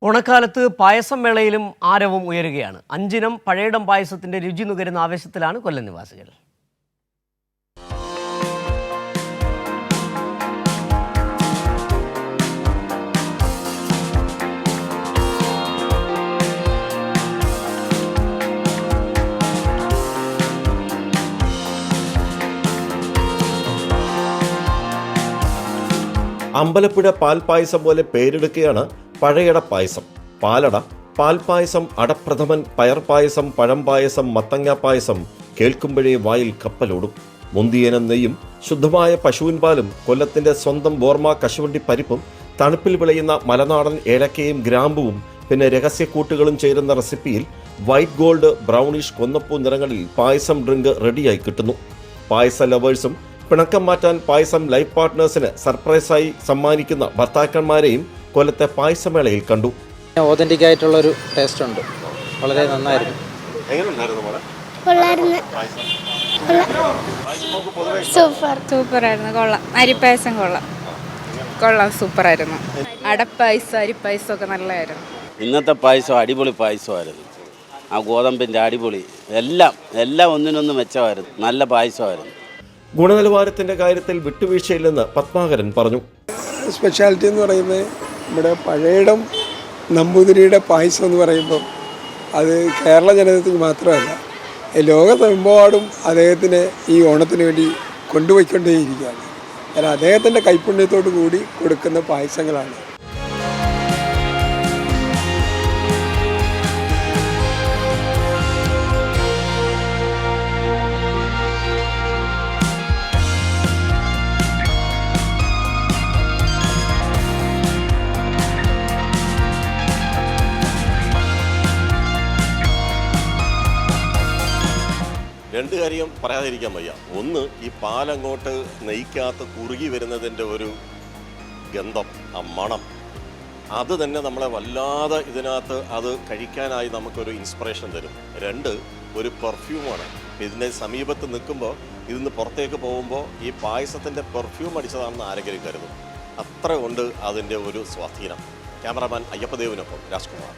ഓണക്കാലത്ത് പായസം മേളയിലും ആരവം ഉയരുകയാണ്. 5 ഇനം പഴയിടം പായസത്തിന്റെ രുചി നുകരുന്ന ആവേശത്തിലാണ് കൊല്ലം നിവാസികൾ. അമ്പലപ്പുഴ പാൽപ്പായസം പോലെ പേരെടുക്കുകയാണ് പഴയട പായസം. പാലട, പാൽപ്പായസം, അടപ്രഥമൻ, പയർപ്പായസം, പഴംപായസം, മത്തങ്ങ പായസം കേൾക്കുമ്പോഴേ വായിൽ കപ്പലോടും. മുന്തിയനം നെയ്യും ശുദ്ധമായ പശുവിൻ പാലും കൊല്ലത്തിന്റെ സ്വന്തം ബോർമ കശുവണ്ടി പരിപ്പും തണുപ്പിൽ വിളയുന്ന മലനാടൻ ഏലക്കയും ഗ്രാമ്പുവും പിന്നെ രഹസ്യക്കൂട്ടുകളും ചേരുന്ന റെസിപ്പിയിൽ വൈറ്റ് ഗോൾഡ്, ബ്രൗണിഷ്, കൊന്നപ്പൂ നിറങ്ങളിൽ പായസം ഡ്രിങ്ക് റെഡിയായി കിട്ടുന്നു. പായസ ലവേഴ്സും പിണക്കം മാറ്റാൻ പായസം ലൈഫ് പാർട്ട്നേഴ്സിന് സർപ്രൈസായി സമ്മാനിക്കുന്ന ഭർത്താക്കന്മാരെയും കൊല്ലത്തെ പായസമേളയിൽ കണ്ടു. ഓതന്റിക് ആയിട്ടുള്ളൊരു ടേസ്റ്റ് ഉണ്ട്, വളരെ നന്നായിരുന്നു. സൂപ്പറായിരുന്നു, കൊള്ളാം. അരിപ്പായസം കൊള്ളാം, സൂപ്പറായിരുന്നു. അടപ്പായസം, അരിപ്പായസം ഒക്കെ നല്ലതായിരുന്നു. ഇന്നത്തെ പായസം അടിപൊളി പായസമായിരുന്നു. ആ ഗോതമ്പിൻ്റെ അടിപൊളി എല്ലാം ഒന്നിനൊന്ന് മെച്ചമായിരുന്നു. നല്ല പായസമായിരുന്നു. ഗുണനിലവാരത്തിന്റെ കാര്യത്തിൽ വിട്ടുവീഴ്ചയില്ലെന്ന് പത്മാകരൻ പറഞ്ഞു. സ്പെഷ്യാലിറ്റി എന്ന് പറയുന്നത് നമ്മുടെ പഴയിടം നമ്പൂതിരിയുടെ പായസം എന്ന് പറയുമ്പം അത് കേരള ജനതയ്ക്ക് മാത്രമല്ല, ലോകത്തെമ്പാടും അദ്ദേഹത്തിന് ഈ ഓണത്തിന് വേണ്ടി കൊണ്ടുപോയിക്കൊണ്ടേയിരിക്കുകയാണ്. കാരണം അദ്ദേഹത്തിൻ്റെ കൈപ്പുണ്യത്തോടു കൂടി കൊടുക്കുന്ന പായസങ്ങളാണ്. രണ്ട് കാര്യം പറയാതിരിക്കാൻ വയ്യ. ഒന്ന്, ഈ പാലങ്ങോട്ട് നെയ്ക്കകത്ത് കുറുകി വരുന്നതിൻ്റെ ഒരു ഗന്ധം, ആ മണം, അത് തന്നെ നമ്മളെ വല്ലാതെ ഇതിനകത്ത് അത് കഴിക്കാനായി നമുക്കൊരു ഇൻസ്പിറേഷൻ തരും. രണ്ട്, ഒരു പെർഫ്യൂമാണ്. ഇതിൻ്റെ സമീപത്ത് നിൽക്കുമ്പോൾ ഇതിന്ന് പുറത്തേക്ക് പോകുമ്പോൾ ഈ പായസത്തിൻ്റെ പെർഫ്യൂം അടിച്ചതാണെന്ന് ആരെങ്കിലും കരുതും. അത്ര ഉണ്ട് അതിൻ്റെ ഒരു സ്വാധീനം. ക്യാമറാമാൻ അയ്യപ്പദേവിനൊപ്പം രാജ്കുമാർ.